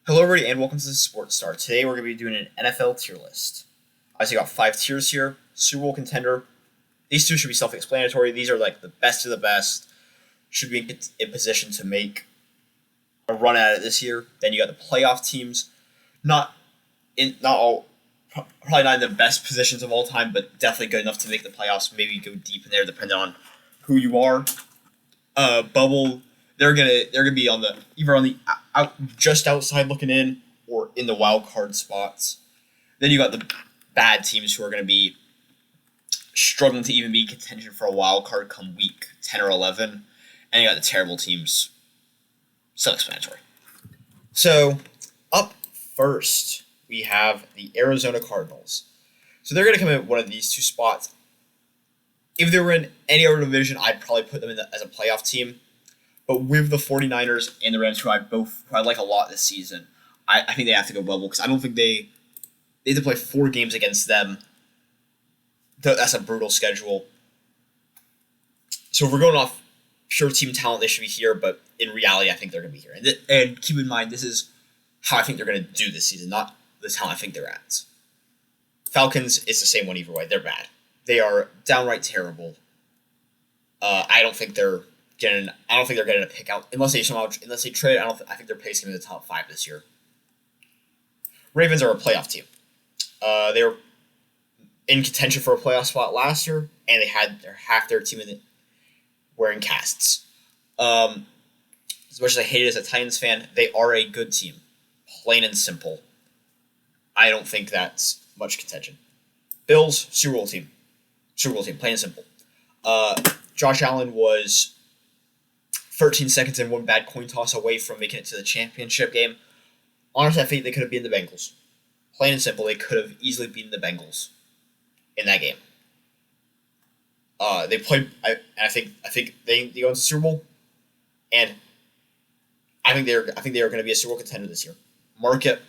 Hello, everybody, and welcome to the Sports Star. Today, we're going to be doing an NFL tier list. Obviously, got 5 tiers here. Super Bowl contender. These two should be self-explanatory. These are like the best of the best. Should be in position to make a run at it this year. Then you got the playoff teams. Probably not in the best positions of all time, but definitely good enough to make the playoffs. Maybe go deep in there, depending on who you are. Bubble. They're gonna be on the either on the just outside looking in or in the wild card spots. Then you got the bad teams who are gonna be struggling to even be in contention for a wild card come week 10 or 11, and you got the terrible teams. Self-explanatory. So up first we have the Arizona Cardinals. So they're gonna come in at one of these two spots. If they were in any other division, I'd probably put them as a playoff team. But with the 49ers and the Rams, who I like a lot this season, I think they have to go bubble because I don't think they have to play 4 games against them. That's a brutal schedule. So if we're going off pure team talent, they should be here. But in reality, I think they're going to be here. And keep in mind, this is how I think they're going to do this season, not the talent I think they're at. Falcons, it's the same one either way. They're bad. They are downright terrible. I don't think they're getting a pick out unless they trade. I think their pace can be in the top 5 this year. Ravens are a playoff team. They were in contention for a playoff spot last year, and they had half their team wearing casts. As much as I hate it as a Titans fan, they are a good team, plain and simple. I don't think that's much contention. Bills, Super Bowl team, plain and simple. Josh Allen was 13 seconds and one bad coin toss away from making it to the championship game. Honestly, I think they could have beaten the Bengals. Plain and simple, they could have easily beaten the Bengals in that game. They played. I think they go into the Super Bowl, and I think they are going to be a Super Bowl contender this year. Market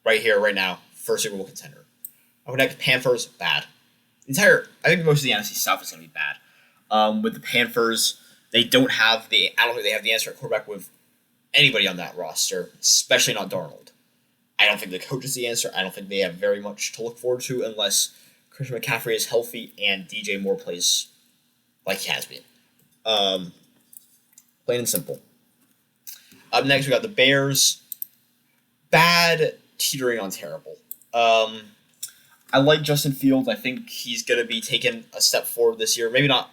right here, right now, for Super Bowl contender. Next, Panthers bad. I think most of the NFC South is going to be bad. With the Panthers, I don't think they have the answer at quarterback with anybody on that roster, especially not Darnold. I don't think the coach is the answer. I don't think they have very much to look forward to unless Christian McCaffrey is healthy and DJ Moore plays like he has been. Plain and simple. Up next, we got the Bears. Bad, teetering on terrible. I like Justin Fields. I think he's going to be taking a step forward this year. Maybe not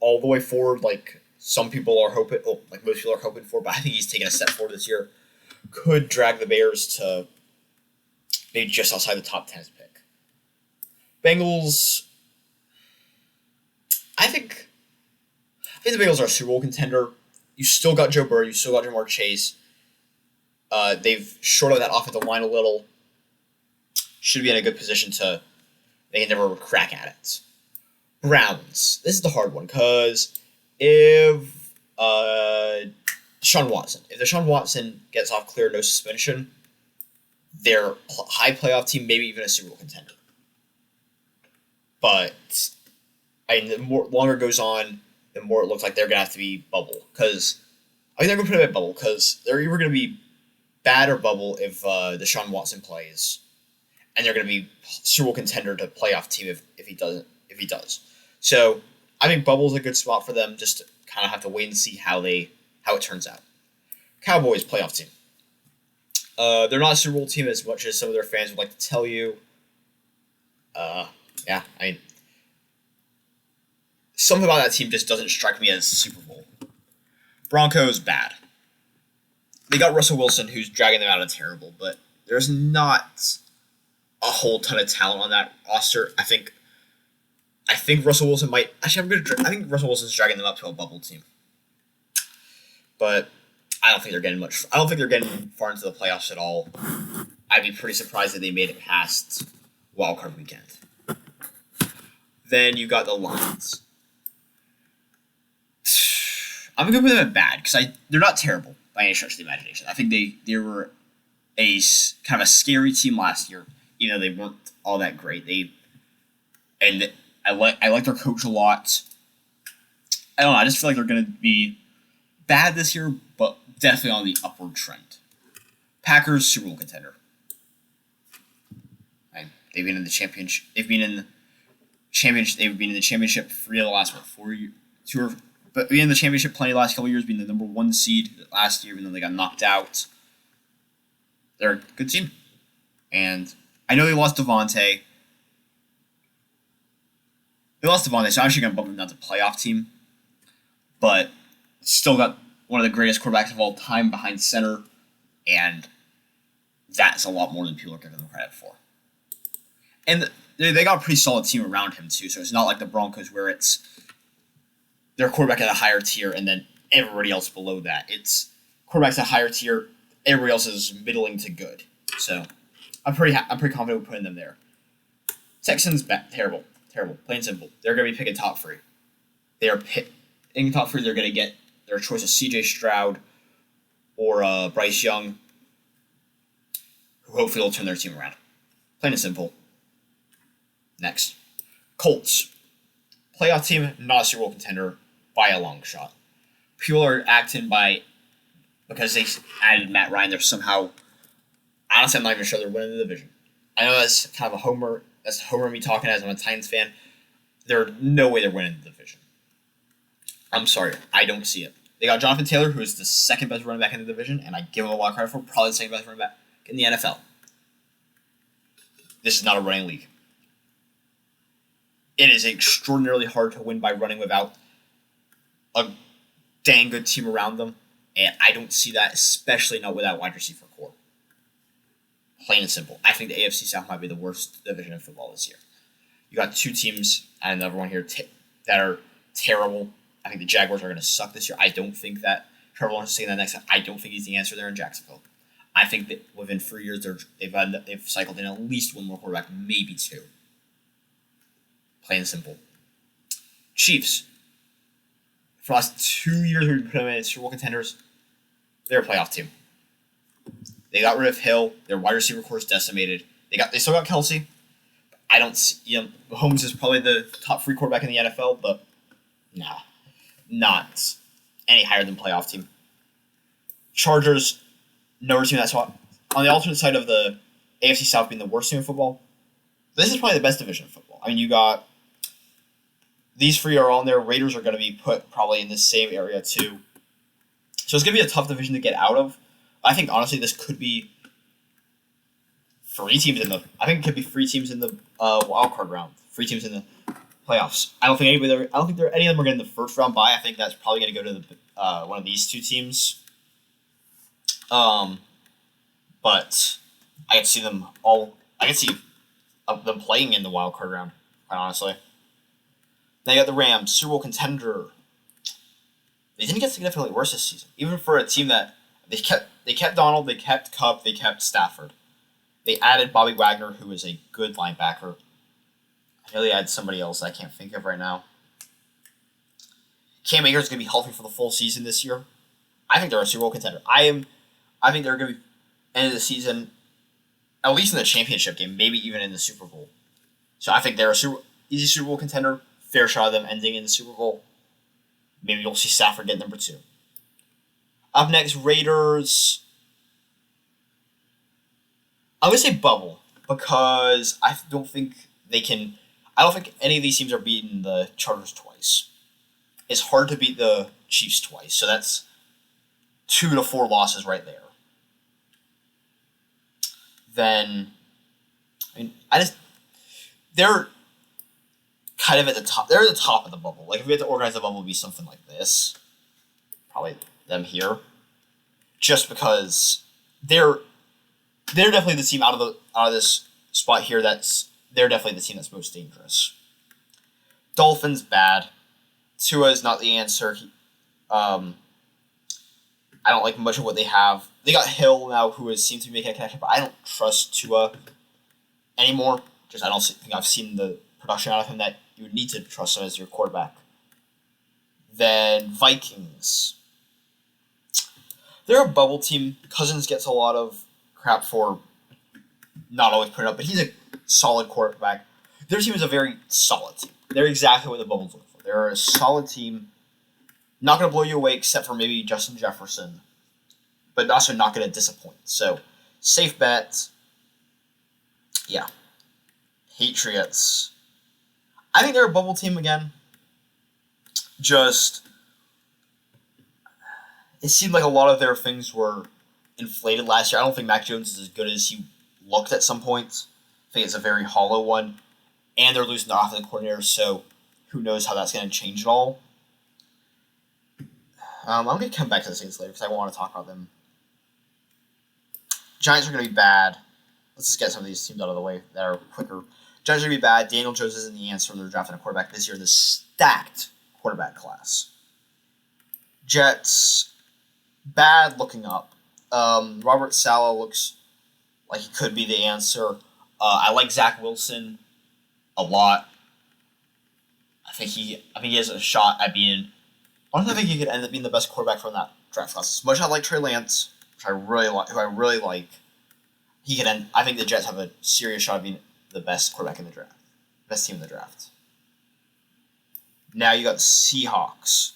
all the way forward like some people are hoping, like most people are hoping for, but I think he's taking a step forward this year. Could drag the Bears to maybe just outside the top 10 pick. Bengals, I think the Bengals are a Super Bowl contender. You still got Joe Burrow. You still got Jamar Chase. They've shorted that offensive line a little. Should be in a good position to make another crack at it. Browns. This is the hard one because if Deshaun Watson gets off clear, no suspension, they're high playoff team, maybe even a Super Bowl contender. But the longer it goes on, the more it looks like they're gonna have to be bubble because they're gonna put them at bubble because they're either gonna be bad or bubble if Deshaun Watson plays, and they're gonna be Super Bowl contender to playoff team if he does. So I think bubble is a good spot for them. Just to kind of have to wait and see how it turns out. Cowboys playoff team. They're not a Super Bowl team as much as some of their fans would like to tell you. Something about that team just doesn't strike me as Super Bowl. Broncos bad. They got Russell Wilson, who's dragging them out of terrible, but there's not a whole ton of talent on that roster. I think Russell Wilson might I think Russell Wilson's dragging them up to a bubble team, but I don't think they're getting far into the playoffs at all. I'd be pretty surprised if they made it past wildcard weekend. Then you got the Lions. I'm gonna put them at bad because they're not terrible by any stretch of the imagination. I think they were a kind of a scary team last year. They weren't all that great. I like their coach a lot. I don't know. I just feel like they're going to be bad this year, but definitely on the upward trend. Packers, Super Bowl contender. And they've been in the championship. They've been in the championship for the last 4 years. But being in the championship plenty the last couple of years, being the number 1 seed last year, even though they got knocked out. They're a good team. And I know they lost Devontae. So I'm actually going to bump them down to playoff team. But still got one of the greatest quarterbacks of all time behind center. And that's a lot more than people are giving them credit for. And they got a pretty solid team around him, too. So it's not like the Broncos where it's their quarterback at a higher tier and then everybody else below that. It's quarterbacks at a higher tier, everybody else is middling to good. So I'm pretty confident with putting them there. Texans, terrible. Plain and simple. They're going to be picking top 3. They are picking top 3. They're going to get their choice of C.J. Stroud or Bryce Young, who hopefully will turn their team around. Plain and simple. Next. Colts. Playoff team, not a Super Bowl contender by a long shot. People are acting because they added Matt Ryan, they're somehow, honestly, I'm not even sure they're winning the division. I know that's kind of a homer. That's homer me talking as I'm a Titans fan. There's no way they're winning the division. I'm sorry. I don't see it. They got Jonathan Taylor, who is the second best running back in the division, and I give him a lot of credit for probably the second best running back in the NFL. This is not a running league. It is extraordinarily hard to win by running without a dang good team around them, and I don't see that, especially not without wide receiver core. Plain and simple. I think the AFC South might be the worst division in football this year. You got 2 teams, and another one here, that are terrible. I think the Jaguars are going to suck this year. I don't think that Trevor Lawrence is taking that next step. I don't think he's the answer there in Jacksonville. I think that within 3 years, they've cycled in at least one more quarterback, maybe 2. Plain and simple. Chiefs. For the last 2 years, we've put them in Super Bowl contenders. They're a playoff team. They got rid of Hill. Their wide receiver core is decimated. They still got Kelsey. I don't see. Mahomes is probably the top 3 quarterback in the NFL, but nah, not any higher than playoff team. Chargers, no team that's hot. On the alternate side of the AFC South being the worst team in football, this is probably the best division of football. I mean, you got these 3 are on there. Raiders are going to be put probably in the same area too. So it's going to be a tough division to get out of. I think honestly this could be 3 teams in the. I think it could be 3 teams in the wild card round. 3 teams in the playoffs. I don't think any of them are getting the first round bye. I think that's probably going to go to the one of these 2 teams. But I could see them all. I could see them playing in the wild card round. Quite honestly. Now you got the Rams, Super Bowl contender. They didn't get significantly worse this season, even for a team that they kept Donald, they kept Kupp, they kept Stafford. They added Bobby Wagner, who is a good linebacker. I know they added somebody else I can't think of right now. Cam Akers is going to be healthy for the full season this year. I think they're a Super Bowl contender. I think they're going to be end of the season, at least in the championship game, maybe even in the Super Bowl. So I think they're easy Super Bowl contender. Fair shot of them ending in the Super Bowl. Maybe you'll see Stafford get number 2. Up next, Raiders. I'm going to say bubble because I don't think they can. I don't think any of these teams are beating the Chargers twice. It's hard to beat the Chiefs twice, so that's 2 to 4 losses right there. Then, they're kind of at the top. They're at the top of the bubble. Like, if we had to organize the bubble, it would be something like this. Probably them here. Just because they're definitely the team out of this spot here they're definitely the team that's most dangerous. Dolphins, bad. Tua is not the answer. I don't like much of what they have. They got Hill now, who seems to be making a connection, but I don't trust Tua anymore. I don't think I've seen the production out of him that you would need to trust him as your quarterback. Then Vikings. They're a bubble team. Cousins gets a lot of crap for not always putting up, but he's a solid quarterback. Their team is a very solid team. They're exactly what the bubble's looking for. They're a solid team. Not going to blow you away except for maybe Justin Jefferson, but also not going to disappoint. So Safe bet. Yeah. Patriots. I think they're a bubble team again. Just, it seemed like a lot of their things were inflated last year. I don't think Mac Jones is as good as he looked at some points. I think it's a very hollow one. And they're losing their offensive coordinator, so who knows how that's going to change at all. I'm going to come back to the Saints later because I want to talk about them. Giants are going to be bad. Let's just get some of these teams out of the way that are quicker. Giants are going to be bad. Daniel Jones isn't the answer. They're drafting a quarterback this year in the stacked quarterback class. Jets, bad looking up. Robert Saleh looks like he could be the answer. I like Zach Wilson a lot. I think he has a shot at being. Honestly, I think he could end up being the best quarterback from that draft class. As much as I like Trey Lance, which I really like, who I really like, he could end. I think the Jets have a serious shot at being the best quarterback in the draft, best team in the draft. Now you got the Seahawks.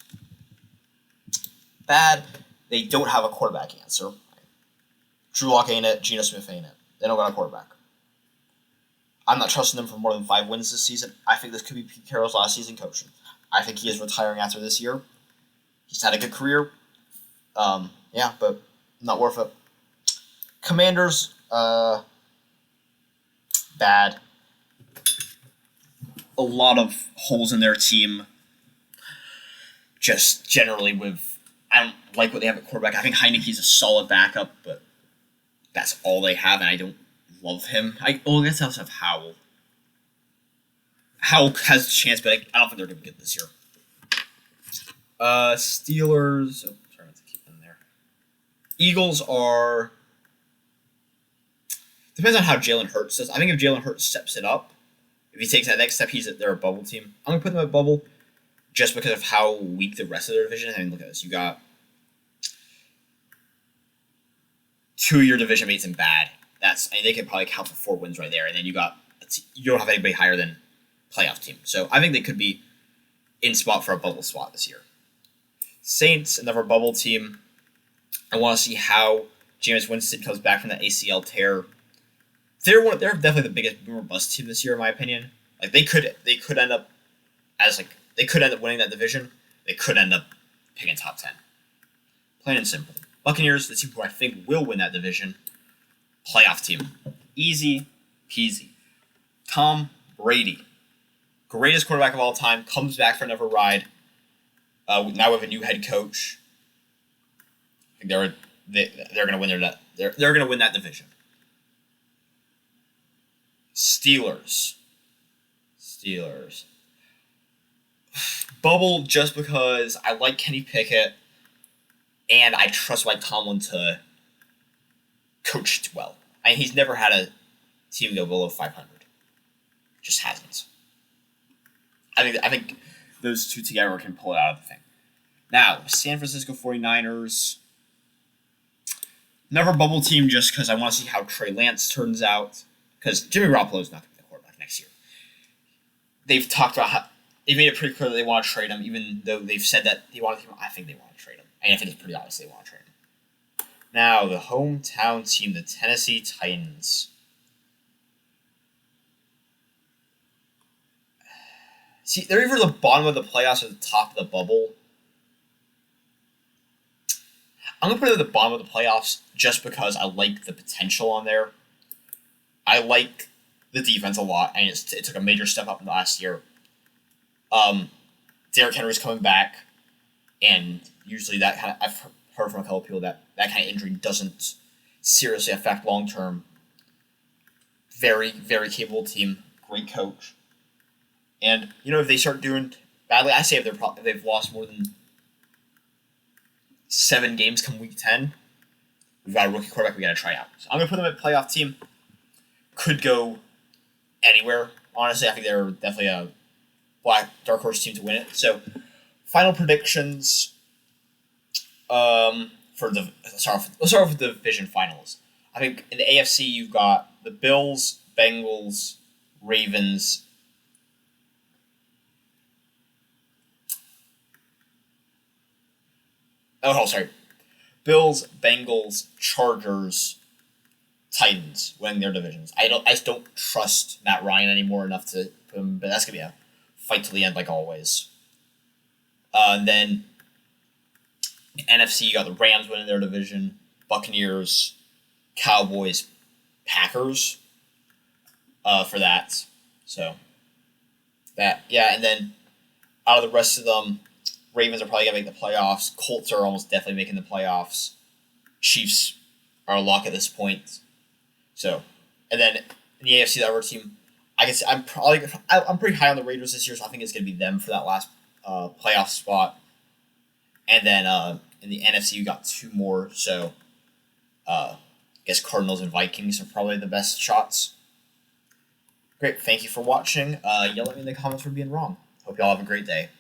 Bad. They don't have a quarterback answer. Drew Lock ain't it. Geno Smith ain't it. They don't got a quarterback. I'm not trusting them for more than 5 wins this season. I think this could be Pete Carroll's last season coaching. I think he is retiring after this year. He's had a good career. Yeah, but not worth it. Commanders, bad. A lot of holes in their team. Just generally I don't like what they have at quarterback. I think Heineke's a solid backup, but that's all they have, and I don't love him. I guess they also have Howell. Howell has a chance, but I don't think they're going to be good this year. Steelers. Oh, sorry not to keep them there. Eagles are. Depends on how Jalen Hurts does. I think if Jalen Hurts steps it up, if he takes that next step, they're a bubble team. I'm going to put them at bubble just because of how weak the rest of their division is. I mean, look at this. You got 2 of your division mates in bad. They could probably count for 4 wins right there. And then you don't have anybody higher than playoff team. So I think they could be in spot for a bubble spot this year. Saints, another bubble team. I want to see how Jameis Winston comes back from that ACL tear. They're definitely the biggest boomer bust team this year, in my opinion. Like they could end up winning that division. They could end up picking top 10. Plain and simple. Buccaneers, the team who I think will win that division. Playoff team. Easy peasy. Tom Brady. Greatest quarterback of all time. Comes back for another ride. Now we have a new head coach. I think they're going to win they're going to win that division. Steelers. Bubble just because I like Kenny Pickett and I trust Mike Tomlin to coach well. He's never had a team go below 500. Just hasn't. I think those two together can pull it out of the thing. Now, San Francisco 49ers. Another bubble team just because I want to see how Trey Lance turns out. Because Jimmy Garoppolo is not going to be the quarterback next year. They've talked about they've made it pretty clear that they want to trade him, even though they've said that they want to. I think they want to trade him. I think it's pretty obvious they want to trade him. Now, the hometown team, the Tennessee Titans. See, they're either the bottom of the playoffs or the top of the bubble. I'm going to put it at the bottom of the playoffs just because I like the potential on there. I like the defense a lot, and it took a major step up in the last year. Derrick Henry's coming back, and usually that kind of, I've heard from a couple people that kind of injury doesn't seriously affect long term. Very, very capable team, great coach. And, if they start doing badly, I say if they've lost more than 7 games come week 10, we've got a rookie quarterback we got to try out. So I'm going to put them at playoff team. Could go anywhere. Honestly, I think they're definitely a dark horse team to win it. So, final predictions let's start off with the division finals. I think in the AFC you've got the Bills, Bengals, Ravens. Bills, Bengals, Chargers, Titans winning their divisions. I just don't trust Matt Ryan anymore enough to put him, but that's gonna be a fight to the end like always. And then NFC, you got the Rams winning their division, Buccaneers, Cowboys, Packers. For that, so and then out of the rest of them, Ravens are probably gonna make the playoffs. Colts are almost definitely making the playoffs. Chiefs are a lock at this point. So, and then in the AFC, the other team, I guess I'm pretty high on the Raiders this year, so I think it's gonna be them for that last playoff spot. And then in the NFC, you got two more. So, I guess Cardinals and Vikings are probably the best shots. Great, thank you for watching. Yell at me in the comments for being wrong. Hope y'all have a great day.